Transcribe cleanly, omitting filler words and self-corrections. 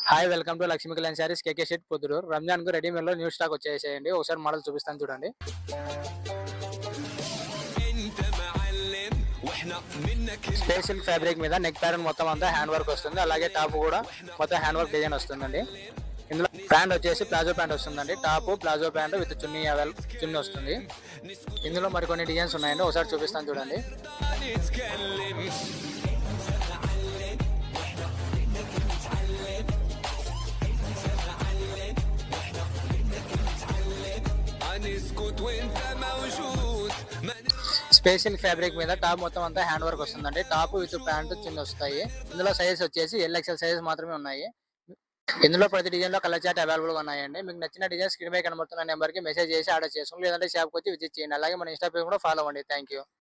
Hi welcome to Lakshmi Kalyan Sarees KK Shet Proddatur. Ramzan కు readymade లో new stock వచ్చేసేయండి. ఒకసారి మోడల్ చూపిస్తాను చూడండి. స్పెషల్ ఫ్యాబ్రిక్ మీద నెక్ ప్యాటర్న్ మొత్తం అంతా హ్యాండ్ వర్క్ వస్తుంది. అలాగే టాప్ కూడా మొత్తం హ్యాండ్ వర్క్ డిజైన్ వస్తుందండి. ఇందులో ప్యాంట్ వచ్చేసి ప్లాజో ప్యాంట్ వస్తుందండి. టాప్ ప్లాజో ప్యాంట్ విత్ చున్నీ వస్తుంది. ఇందులో మరికొన్ని డిజైన్స్ ఉన్నాయండి. ఒకసారి చూపిస్తాను చూడండి. స్పెషల్ ఫ్యాబ్రిక్ మీద టాప్ మొత్తం అంతా హ్యాండ్ వర్క్ వస్తుందండి. టాప్ విత్ ప్యాంట్ చిన్న వస్తాయి. ఇందులో సైజ్ వచ్చేసి ఎల్ఎక్స్ఎల్ సైజ్ మాత్రమే ఉన్నాయి. ఇందులో ప్రతి డిజైన్ లో కలర్ చార్ట్ అవైలబుల్ గా ఉన్నాయండి. మీకు నచ్చిన డిజైన్ స్క్రీన్ పై కనబడుతున్న నెంబర్ కి మెసేజ్ చేసి ఆర్డర్ చేసుకోండి, లేదంటే షాప్ కి వచ్చి విజిట్ చేయండి. అలాగే మన ఇన్స్టా పేజ్ కూడా ఫాలో అవ్వండి. Thank you.